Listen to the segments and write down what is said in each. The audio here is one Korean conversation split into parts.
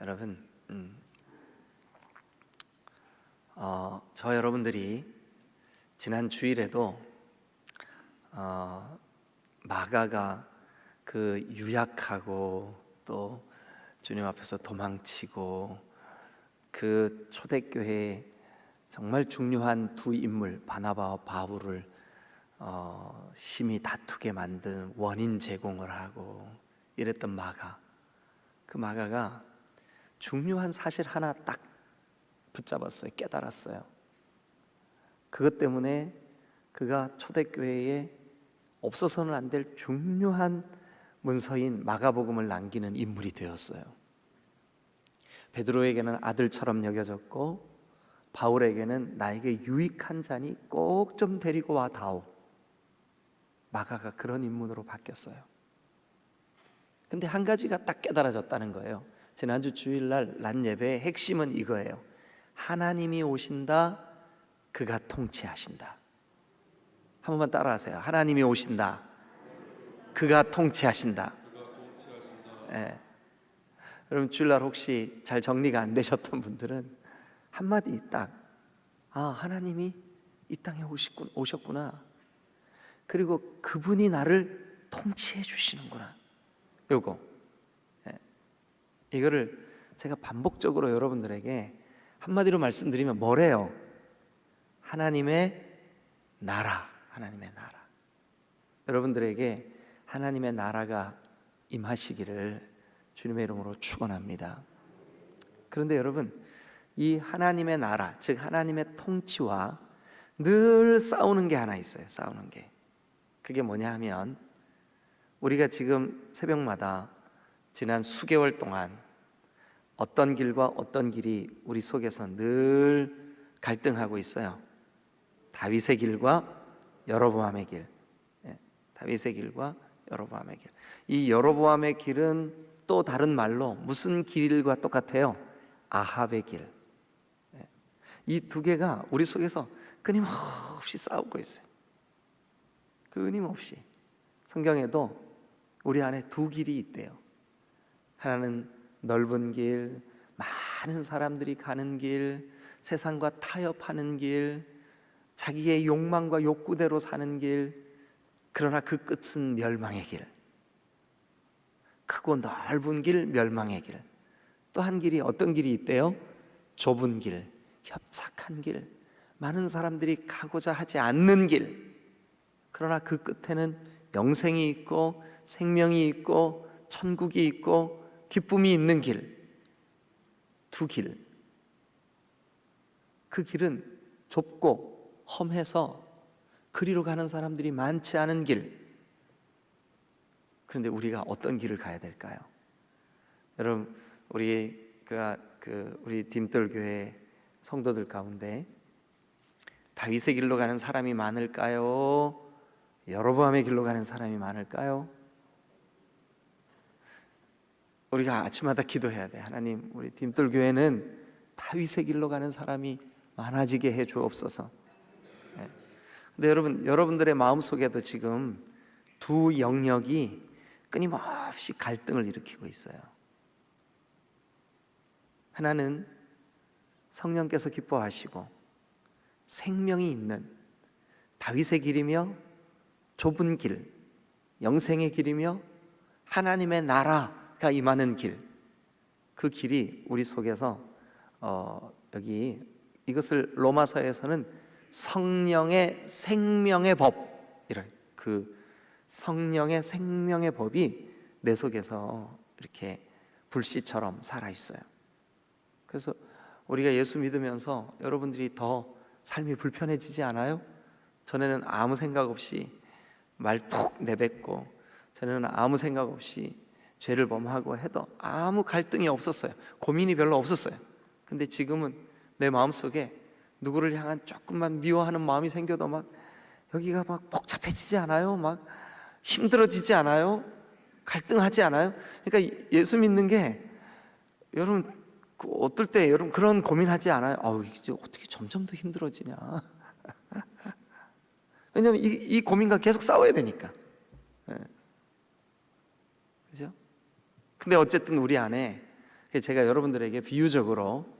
여러분, 저 여러분들이 지난 주일에도 마가가 그 유약하고 또 주님 앞에서 도망치고 그 초대교회에 정말 중요한 두 인물 바나바와 바울을 심히 다투게 만든 원인 제공을 하고 이랬던 마가, 그 마가가 중요한 사실 하나 딱 붙잡았어요. 깨달았어요. 그것 때문에 그가 초대교회에 없어서는 안 될 중요한 문서인 마가복음을 남기는 인물이 되었어요. 베드로에게는 아들처럼 여겨졌고 바울에게는 나에게 유익한 자니 꼭 좀 데리고 와 다오. 마가가 그런 인물로 바뀌었어요. 근데 한 가지가 딱 깨달아졌다는 거예요. 지난주 주일날 난 예배의 핵심은 이거예요. 하나님이 오신다, 그가 통치하신다. 한 번만 따라하세요. 하나님이 오신다, 그가 통치하신다. 네. 여러분, 주일날 혹시 잘 정리가 안 되셨던 분들은 한마디 딱, 하나님이 이 땅에 오셨구나, 그리고 그분이 나를 통치해 주시는구나, 요거, 이거를 제가 반복적으로 여러분들에게 한마디로 말씀드리면 뭐래요? 하나님의 나라, 하나님의 나라. 여러분들에게 하나님의 나라가 임하시기를 주님의 이름으로 축원합니다. 그런데 여러분, 이 하나님의 나라, 즉 하나님의 통치와 늘 싸우는 게 하나 있어요. 싸우는 게. 그게 뭐냐 하면, 우리가 지금 새벽마다 지난 수개월 동안 어떤 길과 어떤 길이 우리 속에서 늘 갈등하고 있어요. 다윗의 길과 여로보암의 길. 다윗의 길과 여로보암의 길. 이 여로보암의 길은 또 다른 말로 무슨 길과 똑같아요? 아합의 길. 이 두 개가 우리 속에서 끊임없이 싸우고 있어요. 끊임없이. 성경에도 우리 안에 두 길이 있대요. 하나는 넓은 길, 많은 사람들이 가는 길, 세상과 타협하는 길, 자기의 욕망과 욕구대로 사는 길, 그러나 그 끝은 멸망의 길. 크고 넓은 길, 멸망의 길. 또 한 길이 어떤 길이 있대요? 좁은 길, 협착한 길, 많은 사람들이 가고자 하지 않는 길. 그러나 그 끝에는 영생이 있고 생명이 있고 천국이 있고 기쁨이 있는 길. 두 길. 그 길은 좁고 험해서 그리로 가는 사람들이 많지 않은 길. 그런데 우리가 어떤 길을 가야 될까요? 여러분, 우리가 우리 딤돌교회 성도들 가운데 다윗의 길로 가는 사람이 많을까요? 여로보암의 길로 가는 사람이 많을까요? 우리가 아침마다 기도해야 돼. 하나님, 우리 딤돌교회는 다윗의 길로 가는 사람이 많아지게 해 주옵소서. 근데 여러분들의 마음속에도 지금 두 영역이 끊임없이 갈등을 일으키고 있어요. 하나는 성령께서 기뻐하시고 생명이 있는 다윗의 길이며 좁은 길, 영생의 길이며 하나님의 나라가 임하는 길. 그 길이 우리 속에서 여기 이것을 로마서에서는 성령의 생명의 법, 이런 그 성령의 생명의 법이 내 속에서 이렇게 불씨처럼 살아 있어요. 그래서 우리가 예수 믿으면서 여러분들이 더 삶이 불편해지지 않아요? 전에는 아무 생각 없이 말 툭 내뱉고, 전에는 아무 생각 없이 죄를 범하고 해도 아무 갈등이 없었어요. 고민이 별로 없었어요. 근데 지금은 내 마음속에 누구를 향한 조금만 미워하는 마음이 생겨도 막 여기가 막 복잡해지지 않아요? 막 힘들어지지 않아요? 갈등하지 않아요? 그러니까 예수 믿는 게, 여러분, 어떨 때 여러분 그런 고민하지 않아요? 이제 어떻게 점점 더 힘들어지냐? 왜냐하면 이 고민과 계속 싸워야 되니까. 그죠? 근데 어쨌든 우리 안에 제가 여러분들에게 비유적으로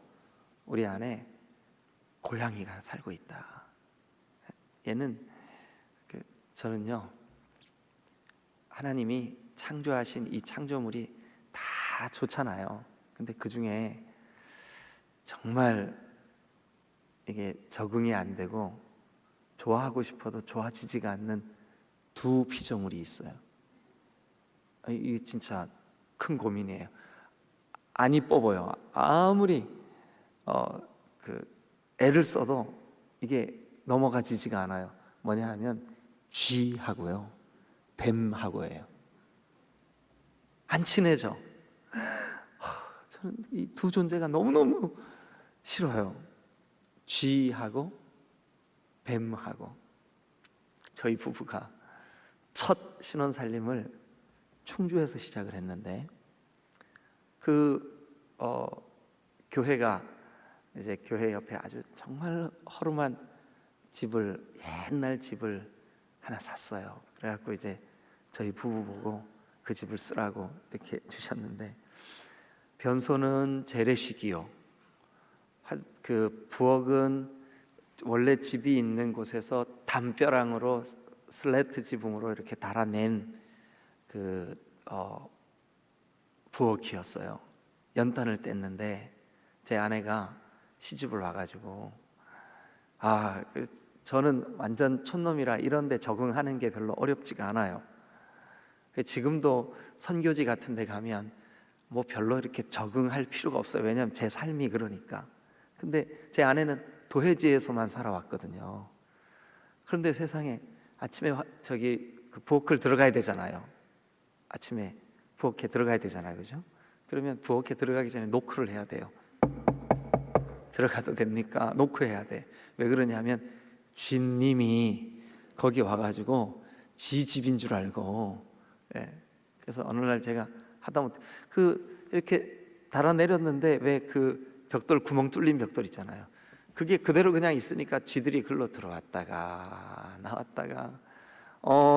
우리 안에 고양이가 살고 있다. 얘는 저는요, 하나님이 창조하신 이 창조물이 다 좋잖아요. 근데 그 중에 정말 이게 적응이 안 되고 좋아하고 싶어도 좋아지지가 않는 두 피조물이 있어요. 이게 진짜 큰 고민이에요. 안 이뻐 보여. 아무리 애를 써도 이게 넘어가지지가 않아요. 뭐냐 하면 쥐하고요, 뱀하고예요. 안 친해져. 저는 이 두 존재가 너무너무 싫어요. 쥐하고 뱀하고. 저희 부부가 첫 신혼살림을 충주에서 시작을 했는데 교회가 이제 교회 옆에 아주 정말 허름한 옛날 집을 하나 샀어요. 그래갖고 이제 저희 부부 보고 그 집을 쓰라고 이렇게 주셨는데, 변소는 재래식이요. 그 부엌은 원래 집이 있는 곳에서 담벼락으로 슬래트 지붕으로 이렇게 달아낸 부엌이었어요. 연탄을 뗐는데 제 아내가 시집을 와가지고 저는 완전 촌놈이라 이런 데 적응하는 게 별로 어렵지가 않아요. 지금도 선교지 같은 데 가면 뭐 별로 이렇게 적응할 필요가 없어요. 왜냐하면 제 삶이 그러니까. 근데 제 아내는 도해지에서만 살아왔거든요. 그런데 세상에 아침에 그 부엌을 들어가야 되잖아요. 아침에 부엌에 들어가야 되잖아요, 그죠? 그러면 부엌에 들어가기 전에 노크를 해야 돼요. 들어가도 됩니까? 노크해야 돼. 왜 그러냐면 쥐님이 거기 와가지고 지 집인 줄 알고. 그래서 어느 날 제가 하다못해 이렇게 달아 내렸는데 왜 그 벽돌 구멍 뚫린 벽돌 있잖아요. 그게 그대로 그냥 있으니까 쥐들이 글로 들어왔다가 나왔다가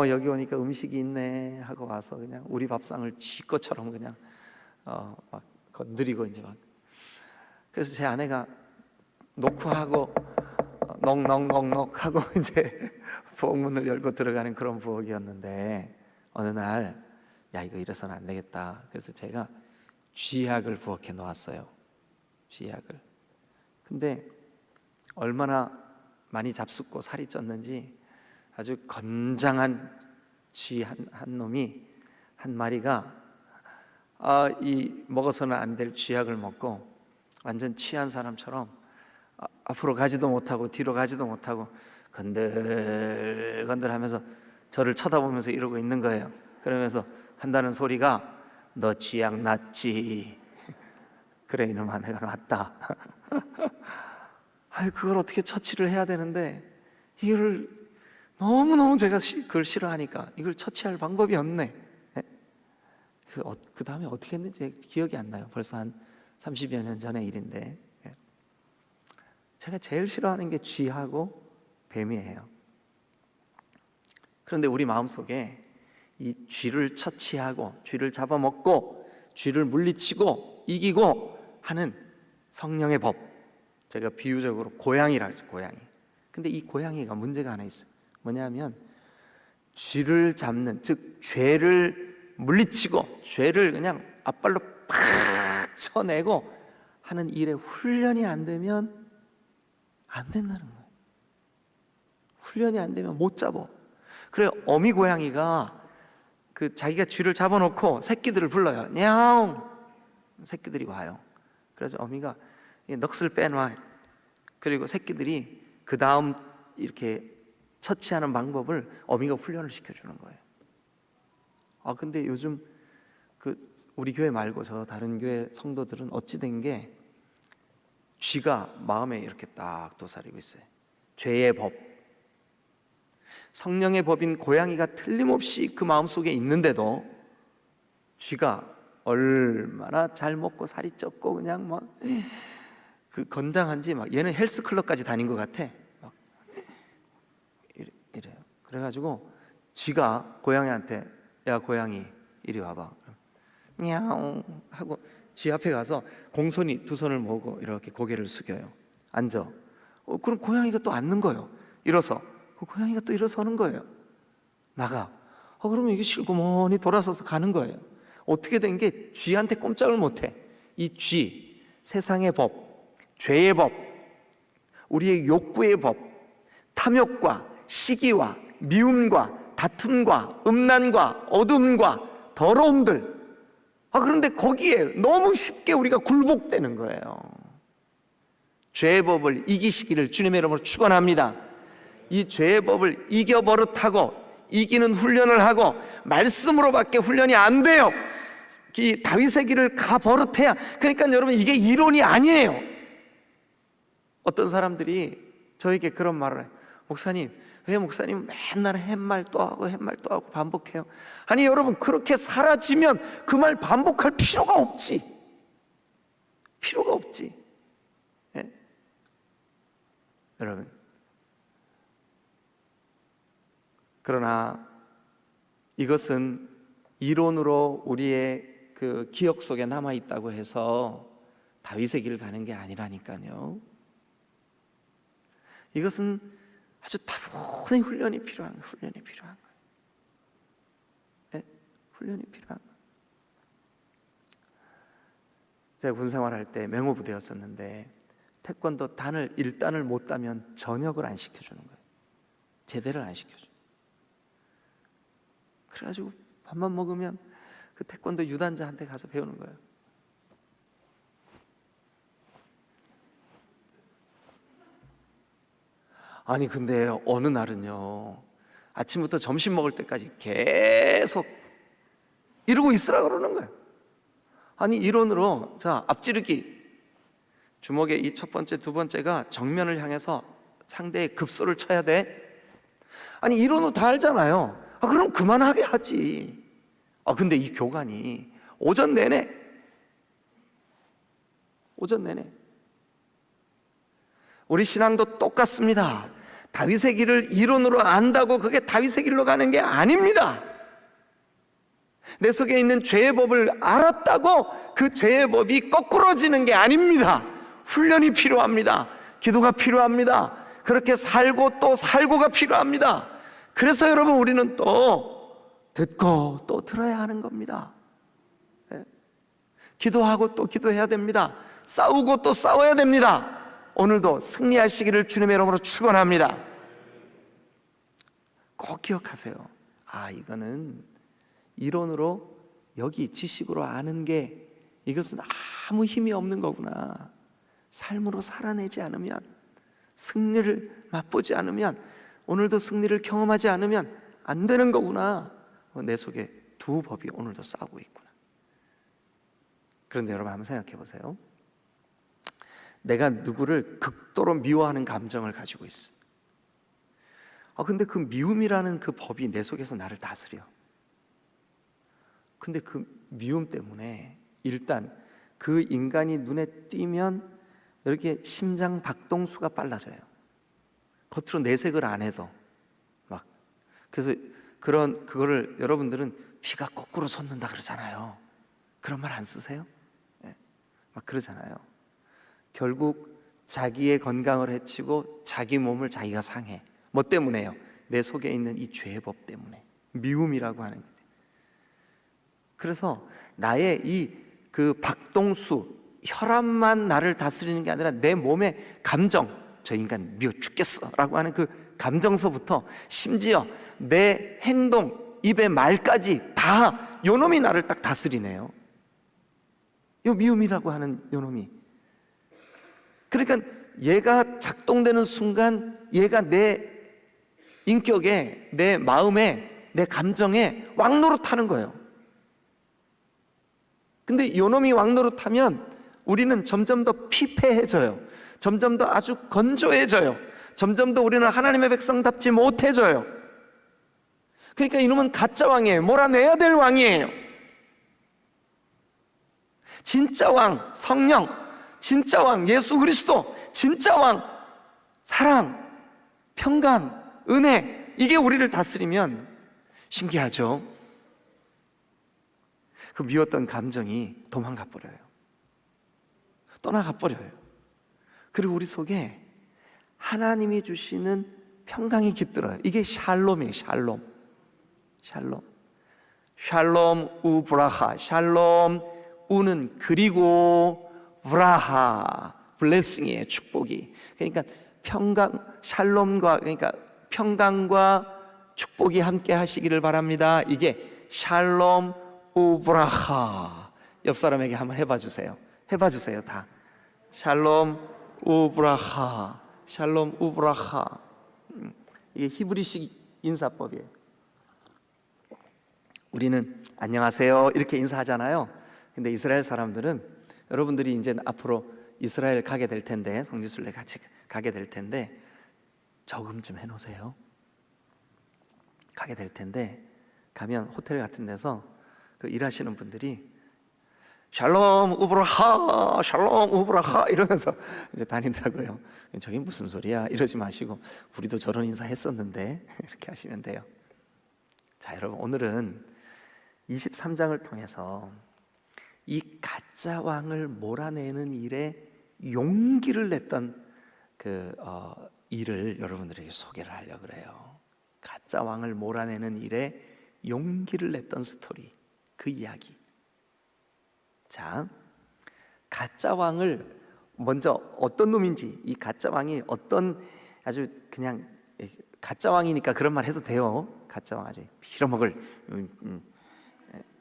여기 오니까 음식이 있네 하고 와서 그냥 우리 밥상을 쥐 것처럼 그냥 막 건드리고 이제 막. 그래서 제 아내가 노크하고 넉넉넉넉 하고 이제 부엌 문을 열고 들어가는 그런 부엌이었는데, 어느 날 야, 이거 이래서는 안 되겠다. 그래서 제가 쥐약을 부엌에 놓았어요. 쥐약을. 근데 얼마나 많이 잡숫고 살이 쪘는지 아주 건장한 쥐 한 놈이, 한 마리가 이 먹어서는 안 될 쥐약을 먹고 완전 취한 사람처럼 앞으로 가지도 못하고 뒤로 가지도 못하고 건들건들하면서 저를 쳐다보면서 이러고 있는 거예요. 그러면서 한다는 소리가 너 쥐약 났지. 그래 이놈아, 내가 놨다. 그걸 어떻게 처치를 해야 되는데 이걸 너무너무 제가 그걸 싫어하니까 이걸 처치할 방법이 없네. 그 다음에 어떻게 했는지 기억이 안 나요. 벌써 한 30여 년 전의 일인데, 제가 제일 싫어하는 게 쥐하고 뱀이에요. 그런데 우리 마음속에 이 쥐를 처치하고 쥐를 잡아먹고 쥐를 물리치고 이기고 하는 성령의 법, 제가 비유적으로 고양이라 그러죠. 고양이. 근데 이 고양이가 문제가 하나 있어요. 뭐냐면 쥐를 잡는, 즉 죄를 물리치고 죄를 그냥 앞발로 팍 쳐내고 하는 일에 훈련이 안 되면 안 된다는 거예요. 훈련이 안 되면 못 잡아. 그래 어미 고양이가 자기가 쥐를 잡아놓고 새끼들을 불러요. 냐옹. 새끼들이 와요. 그래서 어미가 넋을 빼놔요. 그리고 새끼들이 그 다음 이렇게 처치하는 방법을 어미가 훈련을 시켜주는 거예요. 근데 요즘 우리 교회 말고 저 다른 교회 성도들은 어찌 된 게 쥐가 마음에 이렇게 딱 도사리고 있어요. 죄의 법, 성령의 법인 고양이가 틀림없이 그 마음속에 있는데도 쥐가 얼마나 잘 먹고 살이 쪘고 그냥 막 건장한지 막 얘는 헬스클럽까지 다닌 것 같아. 막 이래요. 그래가지고 쥐가 고양이한테 야 고양이 이리 와봐. 냐옹 하고 쥐 앞에 가서 공손히 두 손을 모으고 이렇게 고개를 숙여요. 앉아. 그럼 고양이가 또 앉는 거예요. 일어서. 그 고양이가 또 일어서는 거예요. 나가. 그러면 이게 실구머니 돌아서서 가는 거예요. 어떻게 된 게 쥐한테 꼼짝을 못해. 이 쥐, 세상의 법, 죄의 법, 우리의 욕구의 법, 탐욕과 시기와 미움과 다툼과 음란과 어둠과 더러움들, 그런데 거기에 너무 쉽게 우리가 굴복되는 거예요. 죄의 법을 이기시기를 주님의 이름으로 축원합니다. 이 죄의 법을 이겨 버릇하고 이기는 훈련을 하고 말씀으로밖에 훈련이 안 돼요. 이 다윗의 길을 가 버릇해야. 그러니까 여러분, 이게 이론이 아니에요. 어떤 사람들이 저에게 그런 말을 해요. 목사님, 왜 목사님 맨날 햇말 또 하고 햇말 또 하고 반복해요? 아니 여러분, 그렇게 사라지면 그 말 반복할 필요가 없지. 필요가 없지. 예? 여러분, 그러나 이것은 이론으로 우리의 그 기억 속에 남아 있다고 해서 다윗의 길을 가는 게 아니라니까요. 이것은 아주 다분히 훈련이 필요한 거예요. 훈련이 필요한 거예요. 네? 훈련이 필요한 거예요. 제가 군생활할 때 맹호부대였었는데 태권도 단을 1단을 못 따면 전역을 안 시켜주는 거예요. 제대를 안 시켜줘요. 그래가지고 밥만 먹으면 그 태권도 유단자한테 가서 배우는 거예요. 아니 근데 어느 날은요, 아침부터 점심 먹을 때까지 계속 이러고 있으라 그러는 거예요. 아니 이론으로 자, 앞지르기, 주먹의 이 첫 번째 두 번째가 정면을 향해서 상대의 급소를 쳐야 돼. 아니 이론으로 다 알잖아요. 그럼 그만하게 하지. 근데 이 교관이 오전 내내 우리 신앙도 똑같습니다. 다윗의 길을 이론으로 안다고 그게 다윗의 길로 가는 게 아닙니다. 내 속에 있는 죄의 법을 알았다고 그 죄의 법이 거꾸러지는 게 아닙니다. 훈련이 필요합니다. 기도가 필요합니다. 그렇게 살고 또 살고가 필요합니다. 그래서 여러분, 우리는 또 듣고 또 들어야 하는 겁니다. 네? 기도하고 또 기도해야 됩니다. 싸우고 또 싸워야 됩니다. 오늘도 승리하시기를 주님의 이름으로 축원합니다. 꼭 기억하세요. 이거는 이론으로 여기 지식으로 아는 게 이것은 아무 힘이 없는 거구나. 삶으로 살아내지 않으면, 승리를 맛보지 않으면, 오늘도 승리를 경험하지 않으면 안 되는 거구나. 내 속에 두 법이 오늘도 싸우고 있구나. 그런데 여러분 한번 생각해 보세요. 내가 누구를 극도로 미워하는 감정을 가지고 있어. 근데 그 미움이라는 그 법이 내 속에서 나를 다스려. 근데 그 미움 때문에 일단 그 인간이 눈에 띄면 이렇게 심장 박동수가 빨라져요. 겉으로 내색을 안 해도 막. 그래서 그거를 여러분들은 피가 거꾸로 솟는다 그러잖아요. 그런 말 안 쓰세요? 네. 막 그러잖아요. 결국 자기의 건강을 해치고 자기 몸을 자기가 상해. 뭐 때문에요? 내 속에 있는 이 죄의 법 때문에. 미움이라고 하는 거예요. 그래서 나의 이 그 박동수, 혈압만 나를 다스리는 게 아니라 내 몸의 감정, 저 인간 미워 죽겠어 라고 하는 그 감정서부터 심지어 내 행동, 입의 말까지 다 요놈이 나를 딱 다스리네요. 요 미움이라고 하는 요놈이. 그러니까 얘가 작동되는 순간 얘가 내 인격에, 내 마음에, 내 감정에 왕노릇하는 거예요. 근데 요놈이 왕노릇하면 우리는 점점 더 피폐해져요. 점점 더 아주 건조해져요. 점점 더 우리는 하나님의 백성답지 못해져요. 그러니까 이놈은 가짜 왕이에요. 몰아내야 될 왕이에요. 진짜 왕, 성령, 진짜 왕, 예수 그리스도, 진짜 왕, 사랑, 평강, 은혜, 이게 우리를 다스리면 신기하죠? 그 미웠던 감정이 도망가 버려요. 떠나가 버려요. 그리고 우리 속에 하나님이 주시는 평강이 깃들어요. 이게 샬롬이에요. 샬롬. 샬롬 우브라하. 샬롬 우는 그리고 브라하 블레싱이에요. 축복이. 그러니까 샬롬과 그러니까 평강과 축복이 함께 하시기를 바랍니다. 이게 샬롬 우브라하. 옆 사람에게 한번 해봐 주세요. 다. 샬롬 우브라하. 샬롬 우브라하. 이게 히브리식 인사법이에요. 우리는 안녕하세요 이렇게 인사하잖아요. 근데 이스라엘 사람들은, 여러분들이 이제 앞으로 이스라엘 가게 될 텐데, 성지순례 같이 가게 될 텐데 적응 좀 해놓으세요. 가게 될 텐데 가면 호텔 같은 데서 그 일하시는 분들이 샬롬 우브라하 샬롬 우브라하 이러면서 이제 다닌다고요. 저게 무슨 소리야 이러지 마시고, 우리도 저런 인사 했었는데 이렇게 하시면 돼요. 자, 여러분, 오늘은 23장을 통해서 이 가짜 왕을 몰아내는 일에 용기를 냈던 그 일을 여러분들에게 소개를 하려고 그래요. 가짜 왕을 몰아내는 일에 용기를 냈던 스토리, 그 이야기. 자, 가짜 왕을 먼저 어떤 놈인지, 이 가짜 왕이 어떤, 아주 그냥 가짜 왕이니까 그런 말 해도 돼요. 가짜 왕 아주 빌어먹을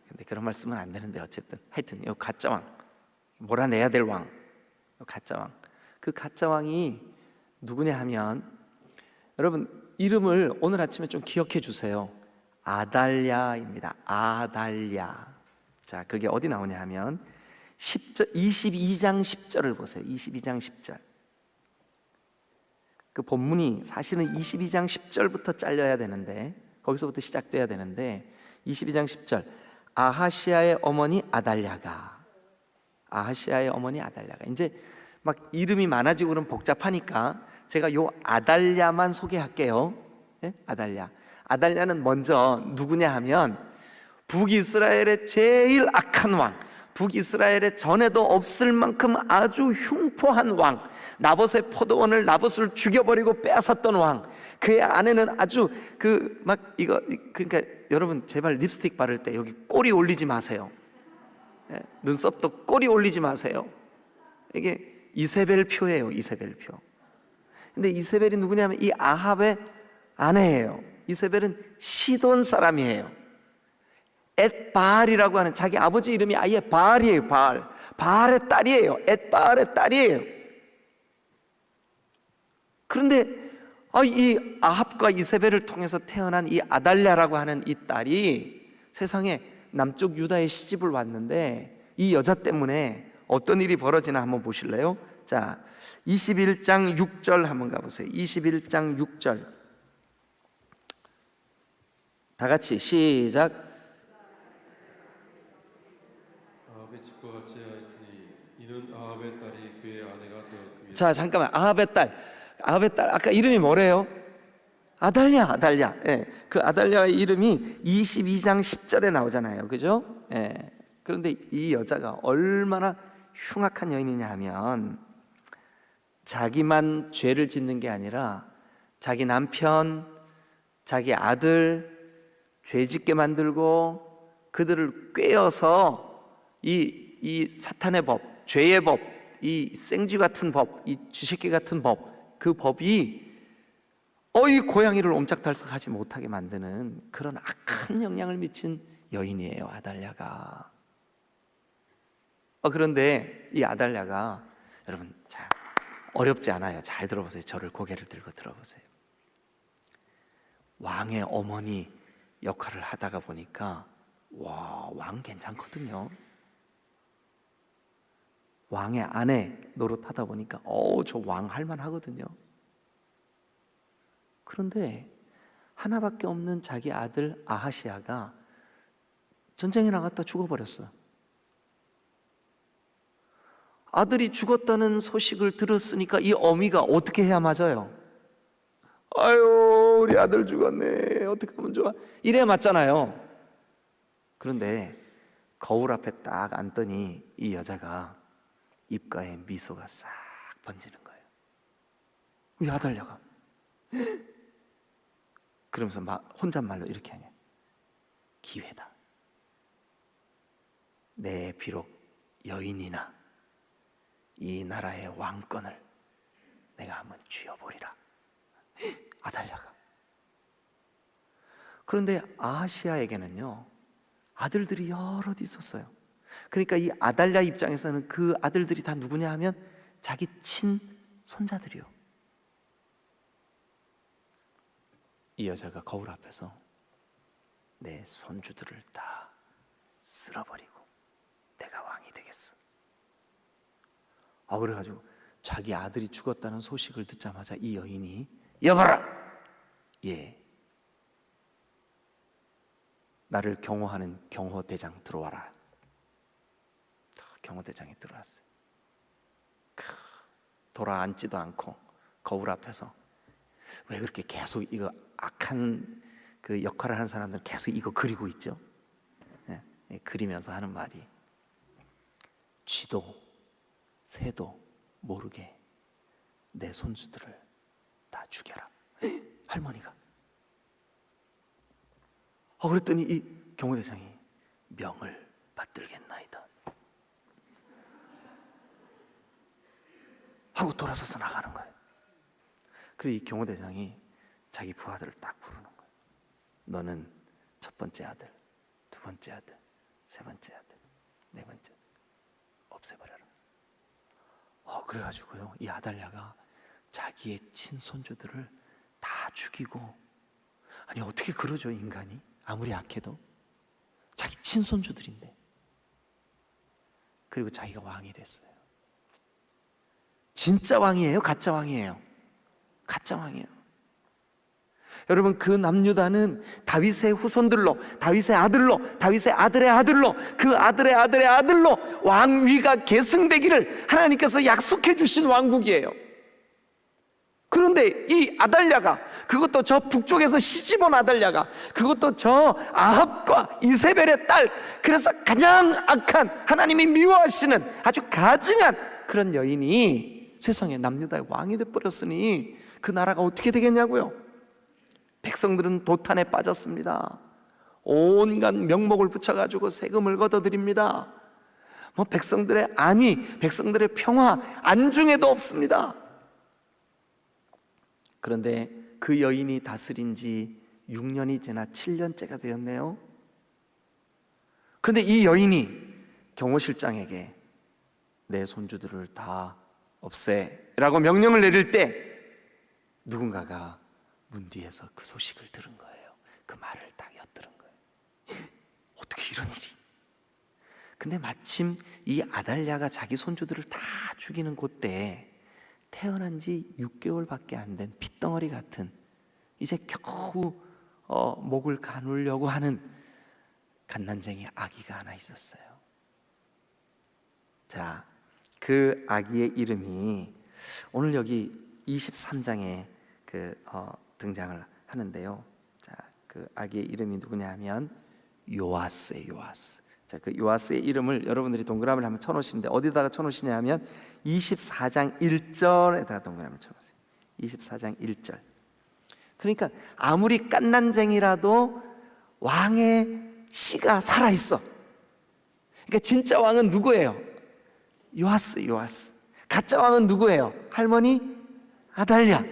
근데 그런 말 쓰면 안 되는데, 어쨌든 하여튼 이 가짜 왕, 몰아내야 될 왕, 가짜 왕. 그 가짜 왕이 누구냐 하면, 여러분 이름을 오늘 아침에 좀 기억해 주세요. 아달랴입니다. 아달랴. 자, 그게 어디 나오냐 하면 22장 10절을 보세요. 22장 10절. 그 본문이 사실은 22장 10절부터 잘려야 되는데, 거기서부터 시작돼야 되는데, 22장 10절. 아하시아의 어머니 아달랴가. 이제 막 이름이 많아지고 그럼 복잡하니까 제가 요 아달랴만 소개할게요. 네? 아달랴는 먼저 누구냐 하면 북이스라엘의 제일 악한 왕, 북이스라엘에 전에도 없을 만큼 아주 흉포한 왕, 나봇의 포도원을 나봇을 죽여버리고 빼앗았던 왕. 그의 아내는 아주 그러니까 여러분 제발 립스틱 바를 때 여기 꼬리 올리지 마세요. 네? 눈썹도 꼬리 올리지 마세요. 이게 이세벨표예요. 이세벨표. 근데 이세벨이 누구냐면 이 아합의 아내예요. 이세벨은 시돈 사람이에요. 엣바알이라고 하는, 자기 아버지 이름이 아예 바알이에요. 바알의 딸이에요. 엣바알의 딸이에요. 그런데 이 아합과 이세벨을 통해서 태어난 이 아달랴라고 하는 이 딸이 세상에 남쪽 유다에 시집을 왔는데, 이 여자 때문에 어떤 일이 벌어지나 한번 보실래요? 자, 21장 6절 한번 가보세요. 21장 6절. 다 같이 시작. 아합의 집과 같이 하였으니 이는 아합의 딸이 그의 아내가 되었습니다. 자, 잠깐만. 아합의 딸 아까 이름이 뭐래요? 아달랴. 예. 그 아달랴의 이름이 22장 10절에 나오잖아요. 그죠? 예. 그런데 이 여자가 얼마나 흉악한 여인이냐 하면, 자기만 죄를 짓는 게 아니라 자기 남편, 자기 아들 죄 짓게 만들고 그들을 꿰어서 이 사탄의 법, 죄의 법, 이 생쥐 같은 법, 이 쥐새끼 같은 법, 그 법이 이 고양이를 옴짝달싹하지 못하게 만드는 그런 악한 영향을 미친 여인이에요, 아달랴가. 그런데 이 아달랴가, 여러분 자, 어렵지 않아요. 잘 들어보세요. 저를 고개를 들고 들어보세요. 왕의 어머니 역할을 하다가 보니까 왕 괜찮거든요. 왕의 아내 노릇하다 보니까 저 왕 할만하거든요. 그런데 하나밖에 없는 자기 아들 아하시아가 전쟁에 나갔다 죽어버렸어요. 아들이 죽었다는 소식을 들었으니까 이 어미가 어떻게 해야 맞아요? 아유, 우리 아들 죽었네, 어떻게 하면 좋아, 이래야 맞잖아요. 그런데 거울 앞에 딱 앉더니 이 여자가 입가에 미소가 싹 번지는 거예요. 이 아달랴가 그러면서 혼잣말로 이렇게 하냐, 기회다. 내 비록 여인이나 이 나라의 왕권을 내가 한번 쥐어보리라. 아달랴가. 그런데 아하시아에게는요 아들들이 여럿 있었어요. 그러니까 이 아달랴 입장에서는 그 아들들이 다 누구냐 하면 자기 친손자들이요. 이 여자가 거울 앞에서 내 손주들을 다 쓸어버리고 내가 왕이 되겠어. 그래가지고 자기 아들이 죽었다는 소식을 듣자마자 이 여인이, 여봐라, 나를 경호하는 경호대장 들어와라. 경호대장이 들어왔어요. 돌아앉지도 않고 거울 앞에서, 왜 그렇게 계속 이거 악한 그 역할을 하는 사람들은 계속 이거 그리고 있죠. 그리면서 하는 말이, 쥐도 새도 모르게 내 손주들을 다 죽여라. 할머니가. 그랬더니 이 경호대장이 명을 받들겠나이다 하고 돌아서서 나가는 거예요. 그리고 이 경호대장이 자기 부하들을 딱 부르는 거예요. 너는 첫 번째 아들, 두 번째 아들, 세 번째 아들, 네 번째 아들 없애버려라. 그래가지고요 이 아달랴가 자기의 친손주들을 다 죽이고, 아니 어떻게 그러죠 인간이? 아무리 악해도 자기 친손주들인데. 그리고 자기가 왕이 됐어요. 진짜 왕이에요? 가짜 왕이에요? 가짜 왕이에요. 여러분, 그 남유다는 다윗의 후손들로, 다윗의 아들로, 다윗의 아들의 아들로, 그 아들의 아들의 아들로 왕위가 계승되기를 하나님께서 약속해 주신 왕국이에요. 그런데 이 아달랴가, 그것도 저 북쪽에서 시집온 아달랴가, 그것도 저 아합과 이세벨의 딸, 그래서 가장 악한, 하나님이 미워하시는 아주 가증한 그런 여인이 세상에 남유다의 왕이 돼버렸으니 그 나라가 어떻게 되겠냐고요. 백성들은 도탄에 빠졌습니다. 온갖 명목을 붙여가지고 세금을 걷어들입니다. 백성들의 안위, 백성들의 평화, 안중에도 없습니다. 그런데 그 여인이 다스린 지 6년이 지나 7년째가 되었네요. 그런데 이 여인이 경호실장에게 내 손주들을 다 없애라고 명령을 내릴 때 누군가가 문 뒤에서 그 소식을 들은 거예요. 그 말을 딱 엿들은 거예요. 어떻게 이런 일이? 근데 마침 이 아달랴가 자기 손주들을 다 죽이는 그때 태어난 지 6개월밖에 안 된 핏덩어리 같은, 이제 겨우 목을 가누려고 하는 갓난쟁이 아기가 하나 있었어요. 자, 그 아기의 이름이 오늘 여기 23장에 등장을 하는데요. 자, 그 아기의 이름이 누구냐 하면 요아스예요. 요아스. 자, 그 요아스의 이름을 여러분들이 동그라미를 한번 쳐놓으시는데 어디다가 쳐놓으시냐 하면 24장 1절에다가 동그라미를 쳐놓으세요. 24장 1절. 그러니까 아무리 깐난쟁이라도 왕의 씨가 살아있어. 그러니까 진짜 왕은 누구예요? 요아스. 요아스. 가짜 왕은 누구예요? 할머니 아달랴.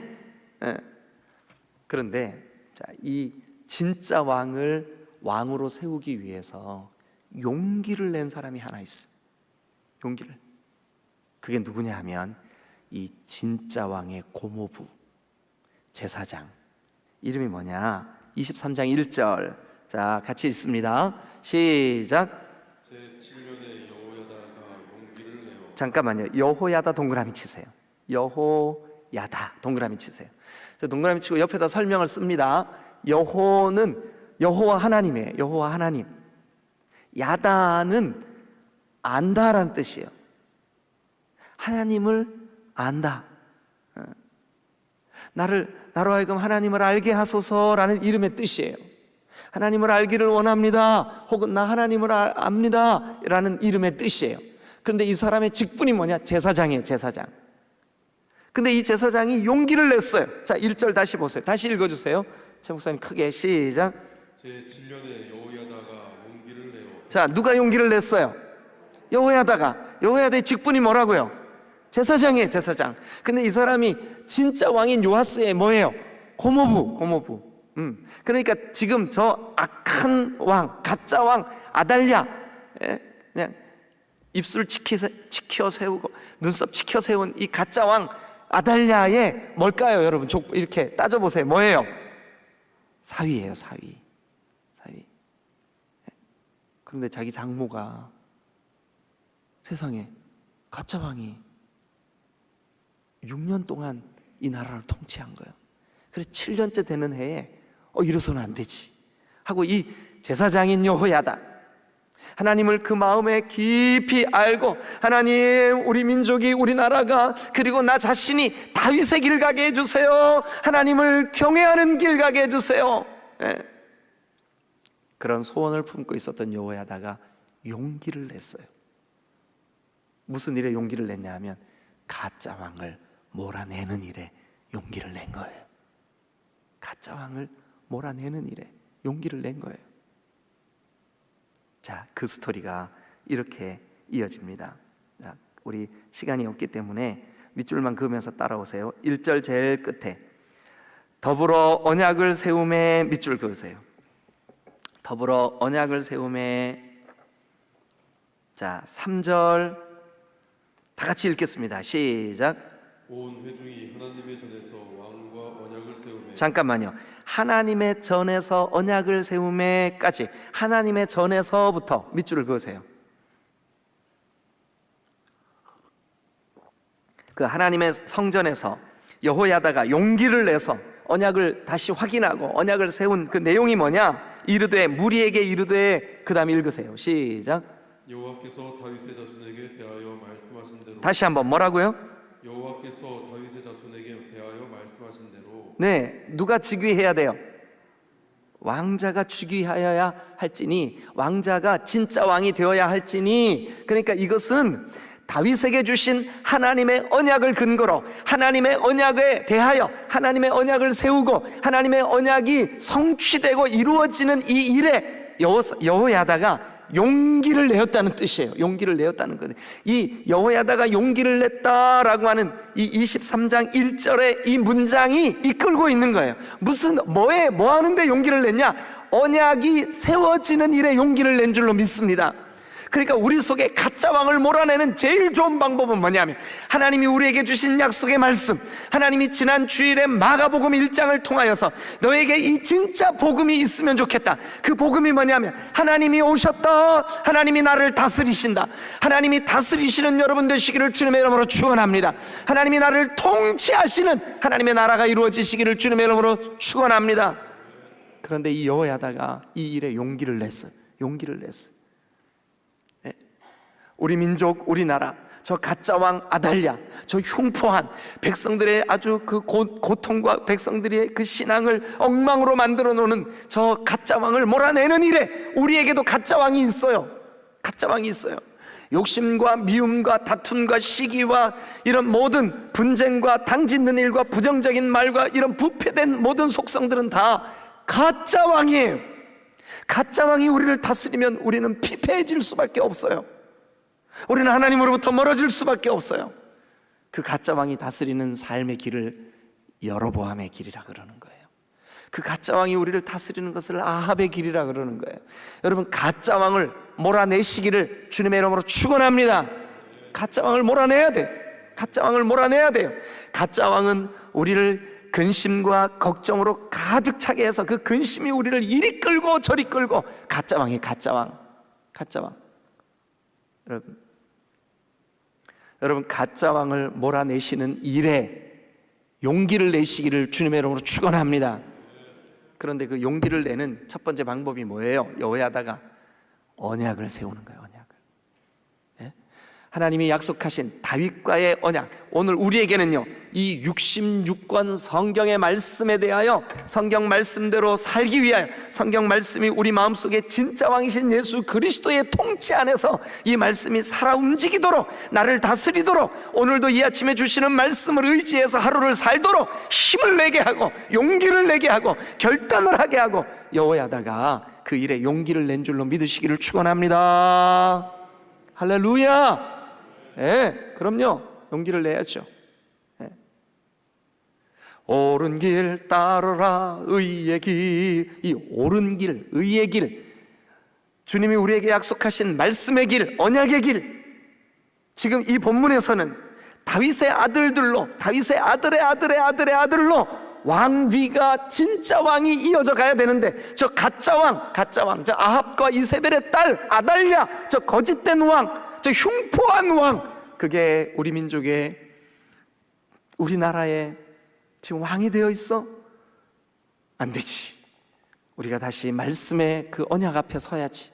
그런데 자, 이 진짜 왕을 왕으로 세우기 위해서 용기를 낸 사람이 하나 있어요. 용기를. 그게 누구냐 하면 이 진짜 왕의 고모부 제사장. 이름이 뭐냐? 23장 1절. 자, 같이 읽습니다. 시작. 제7년에 여호야다가 용기를 내어. 잠깐만요. 여호야다 동그라미 치세요. 여호야다 동그라미 치세요. 동그라미 치고 옆에다 설명을 씁니다. 여호는 여호와 하나님이에요. 여호와 하나님. 야다는 안다라는 뜻이에요. 하나님을 안다. 나로 하여금 하나님을 알게 하소서라는 이름의 뜻이에요. 하나님을 알기를 원합니다. 혹은 나 하나님을 압니다 라는 이름의 뜻이에요. 그런데 이 사람의 직분이 뭐냐? 제사장이에요, 제사장. 근데 이 제사장이 용기를 냈어요. 자, 1절 다시 보세요. 다시 읽어주세요. 최 목사님 크게 시작. 제7년에 여호야다가 용기를 내어 자, 누가 용기를 냈어요? 여호야다가. 여호야다의 직분이 뭐라고요? 제사장이에요, 제사장. 근데 이 사람이 진짜 왕인 요아스의 뭐예요? 고모부. 그러니까 지금 저 악한 왕, 가짜 왕 아달랴, 그냥 입술 치켜 세우고 눈썹 치켜 세운 이 가짜 왕 아달랴의 뭘까요, 여러분? 이렇게 따져보세요. 뭐예요? 사위예요, 사위. 그런데 자기 장모가 세상에 가짜 왕이 6년 동안 이 나라를 통치한 거예요. 그래서 7년째 되는 해에 이래서는 안 되지 하고 이 제사장인 여호야다, 하나님을 그 마음에 깊이 알고, 하나님, 우리 민족이, 우리나라가, 그리고 나 자신이 다윗의 길 가게 해주세요. 하나님을 경외하는 길 가게 해주세요. 그런 소원을 품고 있었던 여호야다가 용기를 냈어요. 무슨 일에 용기를 냈냐 하면 가짜 왕을 몰아내는 일에 용기를 낸 거예요. 가짜 왕을 몰아내는 일에 용기를 낸 거예요. 자, 그 스토리가 이렇게 이어집니다. 자, 우리 시간이 없기 때문에 밑줄만 그으면서 따라오세요. 1절 제일 끝에 더불어 언약을 세움에 밑줄 그으세요. 더불어 언약을 세움에. 자, 3절 다 같이 읽겠습니다. 시작. 온 회중이 하나님의 전에서 왕과 언약을 세우며. 잠깐만요. 하나님의 전에서 언약을 세우매까지, 하나님의 전에서부터 밑줄을 그으세요. 그 하나님의 성전에서 여호야다가 용기를 내서 언약을 다시 확인하고 언약을 세운 그 내용이 뭐냐? 이르되, 무리에게 이르되, 그 다음 읽으세요. 시작. 여호와께서 다윗의 자손에게 대하여 말씀하신 대로. 다시 한번 뭐라고요? 여호와께서 다윗의 자손에게 대하여 말씀하신 대로. 네, 누가 즉위해야 돼요? 왕자가 즉위하여야 할지니, 왕자가 진짜 왕이 되어야 할지니. 그러니까 이것은 다윗에게 주신 하나님의 언약을 근거로, 하나님의 언약에 대하여 하나님의 언약을 세우고 하나님의 언약이 성취되고 이루어지는 이 일에 여호야다가 용기를 내었다는 뜻이에요. 용기를 내었다는 거예요. 이 여호야다가 용기를 냈다라고 하는 이 23장 1절의 이 문장이 이끌고 있는 거예요. 뭐 하는데 용기를 냈냐? 언약이 세워지는 일에 용기를 낸 줄로 믿습니다. 그러니까 우리 속에 가짜 왕을 몰아내는 제일 좋은 방법은 뭐냐면, 하나님이 우리에게 주신 약속의 말씀, 하나님이 지난 주일에 마가복음 1장을 통하여서 너에게 이 진짜 복음이 있으면 좋겠다. 그 복음이 뭐냐면 하나님이 오셨다, 하나님이 나를 다스리신다, 하나님이 다스리시는 여러분 되시기를 주님의 이름으로 축원합니다. 하나님이 나를 통치하시는 하나님의 나라가 이루어지시기를 주님의 이름으로 축원합니다. 그런데 이 여호야다가 이 일에 용기를 냈어요. 우리 민족, 우리나라, 저 가짜 왕 아달랴, 저 흉포한 백성들의 아주 그 고통과 백성들의 그 신앙을 엉망으로 만들어 놓는 저 가짜 왕을 몰아내는 일에 우리에게도 가짜 왕이 있어요. 욕심과 미움과 다툼과 시기와 이런 모든 분쟁과 당짓는 일과 부정적인 말과 이런 부패된 모든 속성들은 다 가짜 왕이에요. 가짜 왕이 우리를 다스리면 우리는 피폐해질 수밖에 없어요. 우리는 하나님으로부터 멀어질 수밖에 없어요. 그 가짜 왕이 다스리는 삶의 길을 여로보암의 길이라 그러는 거예요. 그 가짜 왕이 우리를 다스리는 것을 아합의 길이라 그러는 거예요. 여러분, 가짜 왕을 몰아내시기를 주님의 이름으로 축원합니다. 가짜 왕을 몰아내야 돼요. 가짜 왕은 우리를 근심과 걱정으로 가득 차게 해서 그 근심이 우리를 이리 끌고 저리 끌고, 가짜 왕이 가짜 왕. 여러분, 가짜 왕을 몰아내시는 일에 용기를 내시기를 주님의 이름으로 축원합니다. 그런데 그 용기를 내는 첫 번째 방법이 뭐예요? 여호야다가 언약을 세우는 거예요. 하나님이 약속하신 다윗과의 언약, 오늘 우리에게는요 이 66권 성경의 말씀에 대하여 성경 말씀대로 살기 위하여 성경 말씀이 우리 마음속에 진짜 왕이신 예수 그리스도의 통치 안에서 이 말씀이 살아 움직이도록, 나를 다스리도록, 오늘도 이 아침에 주시는 말씀을 의지해서 하루를 살도록 힘을 내게 하고 용기를 내게 하고 결단을 하게 하고 여호야다가 그 일에 용기를 낸 줄로 믿으시기를 축원합니다. 할렐루야. 그럼요, 용기를 내야죠. 옳은 길 따르라 의의 길. 이 옳은 길, 의의 길, 주님이 우리에게 약속하신 말씀의 길, 언약의 길, 지금 이 본문에서는 다윗의 아들들로, 다윗의 아들의 아들의 아들의 아들로 왕위가, 진짜 왕이 이어져 가야 되는데 저 가짜 왕, 저 아합과 이세벨의 딸 아달랴, 저 거짓된 왕, 저 흉포한 왕, 그게 우리 민족의, 우리나라에 지금 왕이 되어 있어? 안 되지. 우리가 다시 말씀의 그 언약 앞에 서야지.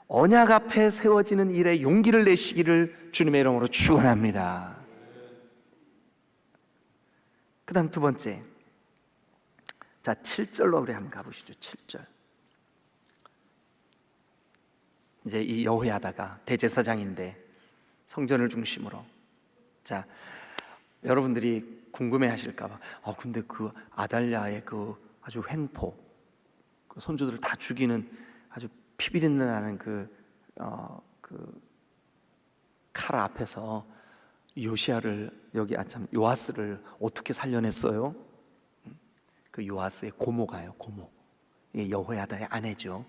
언약 앞에 세워지는 일에 용기를 내시기를 주님의 이름으로 축원합니다. 그 다음 두 번째, 자 7절로 우리 한번 가보시죠. 7절. 이제 이 여호야다가 대제사장인데 성전을 중심으로, 자 여러분들이 궁금해하실까봐, 근데 그 아달랴의 그 아주 횡포, 그 손주들을 다 죽이는 아주 피비린내 나는 그 카라 앞에서 요시야를, 여기 참 요아스를 어떻게 살려냈어요? 그 요아스의 고모가요, 고모. 이게 여호야다의 아내죠.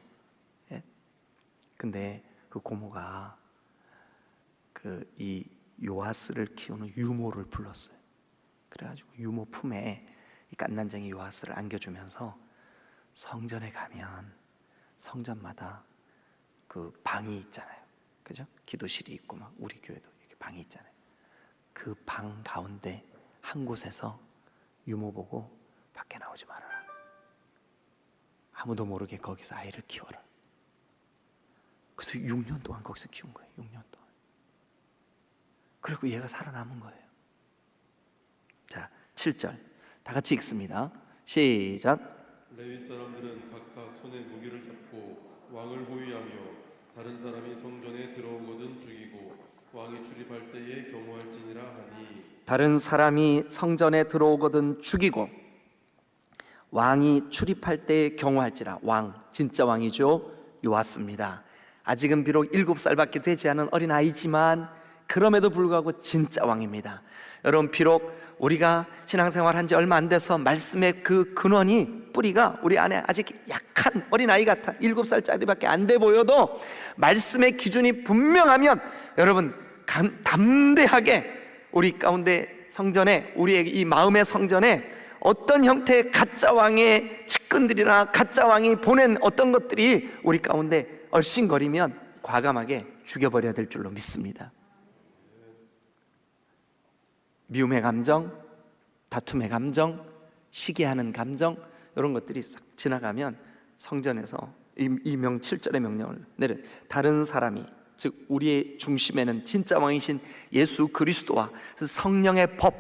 예? 근데 그 고모가 그 이 요아스를 키우는 유모를 불렀어요. 그래가지고 유모 품에 이 갓난쟁이 요아스를 안겨주면서 성전에 가면 성전마다 그 방이 있잖아요, 그죠? 기도실이 있고 막 우리 교회도 이렇게 방이 있잖아요. 그 방 가운데 한 곳에서 유모 보고 밖에 나오지 말아라. 아무도 모르게 거기서 아이를 키워라. 그래서 6년 동안 거기서 키운 거예요. 6년 동안. 그리고 얘가 살아남은 거예요. 자, 7절 다 같이 읽습니다. 시작. 레위 사람들은 각각 손에 무기를 잡고 왕을 호위하며 다른 사람이 성전에 들어오거든 죽이고 왕이 출입할 때에 경호할지니라 하니, 다른 사람이 성전에 들어오거든 죽이고 왕이 출입할 때에 경호할지라. 왕, 진짜 왕이죠. 요아스입니다. 아직은 비록 7살밖에 되지 않은 어린아이지만 그럼에도 불구하고 진짜 왕입니다. 여러분, 비록 우리가 신앙생활 한 지 얼마 안 돼서 말씀의 그 근원이, 뿌리가 우리 안에 아직 약한 어린아이 같아 7살짜리밖에 안 돼 보여도 말씀의 기준이 분명하면 여러분 담대하게 우리 가운데 성전에, 우리의 이 마음의 성전에 어떤 형태의 가짜 왕의 측근들이나 가짜 왕이 보낸 어떤 것들이 우리 가운데 얼씬거리면 과감하게 죽여버려야 될 줄로 믿습니다. 미움의 감정, 다툼의 감정, 시기하는 감정, 이런 것들이 싹 지나가면 성전에서 이 7절의 명령을 내려, 다른 사람이, 즉 우리의 중심에는 진짜 왕이신 예수 그리스도와 성령의 법,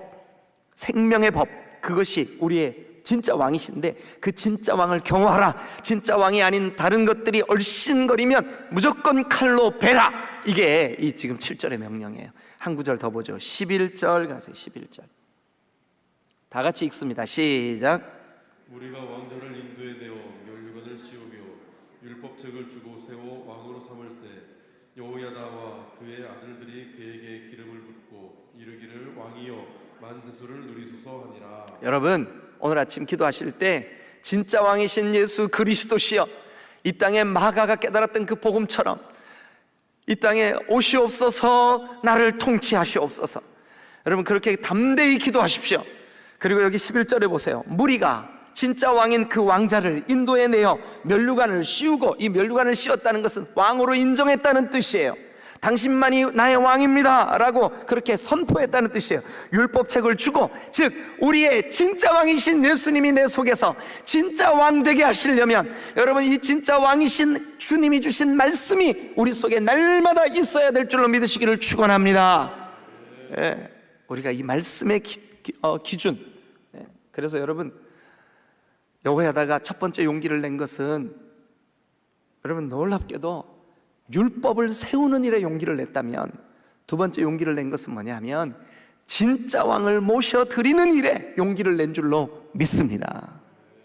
생명의 법, 그것이 우리의 진짜 왕이신데 그 진짜 왕을 경호하라. 진짜 왕이 아닌 다른 것들이 얼씬거리면 무조건 칼로 베라. 이게 이 지금 7절의 명령이에요. 한 구절 더 보죠. 11절 가세요. 11절 다 같이 읽습니다. 시작. 우리가 왕자를 인도에 내어 면류관을 씌우며 율법책을 주고 세워 왕으로 삼을세. 여호야다와 그의 아들들이 그에게 기름을 붓고 이르기를 왕이여 만세수를 누리소서 하니라. 여러분, 오늘 아침 기도하실 때 진짜 왕이신 예수 그리스도시여, 이 땅에 마가가 깨달았던 그 복음처럼 이 땅에 오시옵소서, 나를 통치하시옵소서. 여러분, 그렇게 담대히 기도하십시오. 그리고 여기 11절에 보세요. 무리가 진짜 왕인 그 왕자를 인도에 내어 면류관을 씌우고, 이 면류관을 씌웠다는 것은 왕으로 인정했다는 뜻이에요. 당신만이 나의 왕입니다 라고 그렇게 선포했다는 뜻이에요. 율법책을 주고, 즉 우리의 진짜 왕이신 예수님이 내 속에서 진짜 왕 되게 하시려면, 여러분 이 진짜 왕이신 주님이 주신 말씀이 우리 속에 날마다 있어야 될 줄로 믿으시기를 축원합니다. 예, 우리가 이 말씀의 기준. 예, 그래서 여러분 여호야다가 첫 번째 용기를 낸 것은, 여러분 놀랍게도 율법을 세우는 일에 용기를 냈다면, 두 번째 용기를 낸 것은 뭐냐면 진짜 왕을 모셔드리는 일에 용기를 낸 줄로 믿습니다.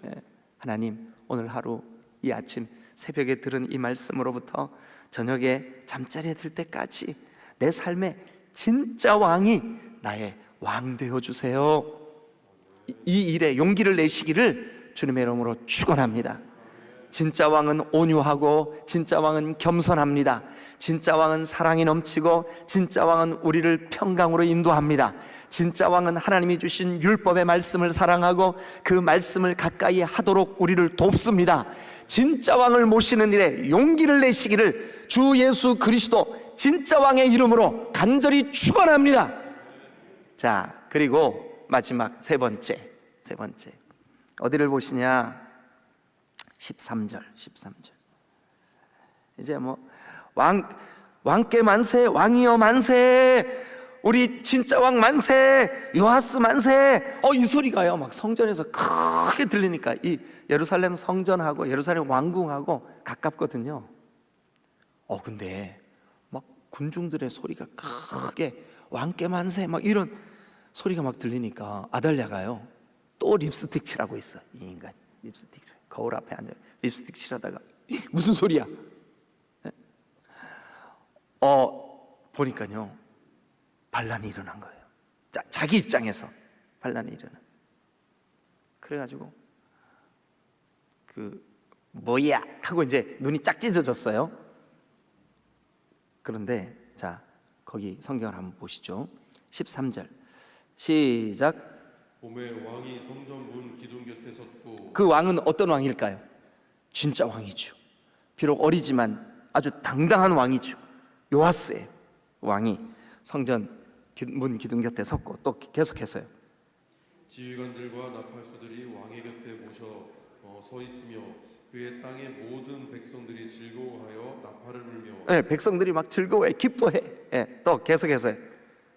예, 하나님 오늘 하루, 이 아침 새벽에 들은 이 말씀으로부터 저녁에 잠자리에 들 때까지 내 삶에 진짜 왕이 나의 왕 되어주세요. 이 일에 용기를 내시기를 주님의 이름으로 축원합니다. 진짜 왕은 온유하고, 진짜 왕은 겸손합니다. 진짜 왕은 사랑이 넘치고, 진짜 왕은 우리를 평강으로 인도합니다. 진짜 왕은 하나님이 주신 율법의 말씀을 사랑하고 그 말씀을 가까이 하도록 우리를 돕습니다. 진짜 왕을 모시는 일에 용기를 내시기를 주 예수 그리스도 진짜 왕의 이름으로 간절히 축원합니다. 자, 그리고 마지막 세 번째 어디를 보시냐? 13절. 이제 뭐 왕께 만세, 왕이여 만세, 우리 진짜 왕 만세, 요하스 만세. 이 소리가요 막 성전에서 크게 들리니까, 이 예루살렘 성전하고 예루살렘 왕궁하고 가깝거든요. 근데 막 군중들의 소리가 크게 왕께 만세 막 이런 소리가 막 들리니까 아달랴가요 또 립스틱 칠하고 있어. 이 인간 립스틱 거울 앞에 앉아 립스틱 칠하다가 무슨 소리야? 보니까요 반란이 일어난 거예요. 자기 입장에서 반란이 일어나. 그래가지고 뭐야 하고 이제 눈이 짝 찢어졌어요. 그런데 자, 거기 성경을 한번 보시죠. 13절 시작. 봄에 왕이 성전 문 기둥 곁에 섰고, 그 왕은 어떤 왕일까요? 진짜 왕이죠. 비록 어리지만 아주 당당한 왕이죠. 요하스예요. 왕이 성전 문 기둥 곁에 섰고, 또 계속해서요. 지휘관들과 나팔수들이 왕의 곁에 모셔 서 있으며 그의 땅의 모든 백성들이 즐거워하여 나팔을 불며, 네, 백성들이 막 즐거워해, 기뻐해. 네, 또 계속해서요.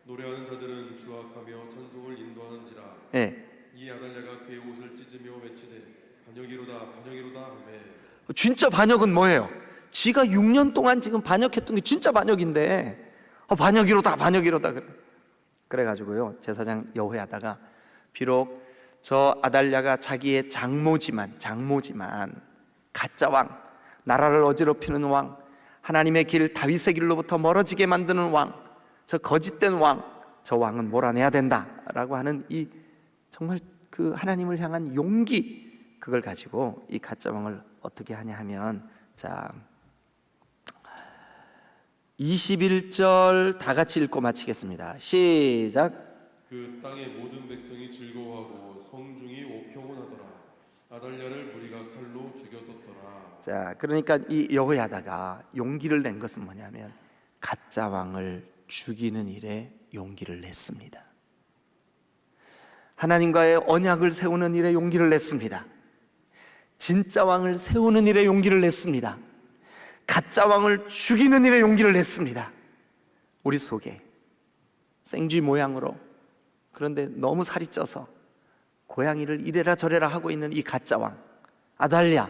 노래하는 자들은 주악하며 찬송을 인도하는지라. 네. 이 아달랴가 그의 옷을 찢으며 외치되 반역이로다 반역이로다 하매. 진짜 반역은 뭐예요? 지가 6년 동안 지금 반역했던 게 진짜 반역인데 반역이로다 반역이로다 그래가지고요 제사장 여호야다가, 비록 저 아달랴가 자기의 장모지만 가짜 왕, 나라를 어지럽히는 왕, 하나님의 길 다윗의 길로부터 멀어지게 만드는 왕, 저 거짓된 왕, 저 왕은 몰아내야 된다라고 하는 이 정말 그 하나님을 향한 용기, 그걸 가지고 이 가짜 왕을 어떻게 하냐 하면, 자 21절 다 같이 읽고 마치겠습니다. 시작. 그 땅의 모든 백성이 즐거워하고 성중이 오평온하더라. 아달랴를 무리가 칼로 죽였었더라. 자, 그러니까 이 여호야다가 용기를 낸 것은 뭐냐면 가짜 왕을 죽이는 일에 용기를 냈습니다. 하나님과의 언약을 세우는 일에 용기를 냈습니다. 진짜 왕을 세우는 일에 용기를 냈습니다. 가짜 왕을 죽이는 일에 용기를 냈습니다. 우리 속에 생쥐 모양으로, 그런데 너무 살이 쪄서 고양이를 이래라 저래라 하고 있는 이 가짜 왕 아달랴,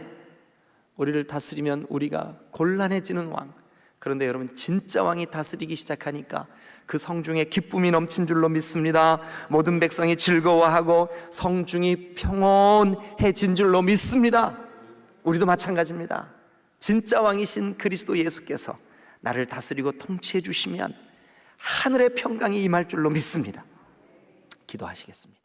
우리를 다스리면 우리가 곤란해지는 왕. 그런데 여러분, 진짜 왕이 다스리기 시작하니까 그 성중에 기쁨이 넘친 줄로 믿습니다. 모든 백성이 즐거워하고 성중이 평온해진 줄로 믿습니다. 우리도 마찬가지입니다. 진짜 왕이신 그리스도 예수께서 나를 다스리고 통치해 주시면 하늘의 평강이 임할 줄로 믿습니다. 기도하시겠습니다.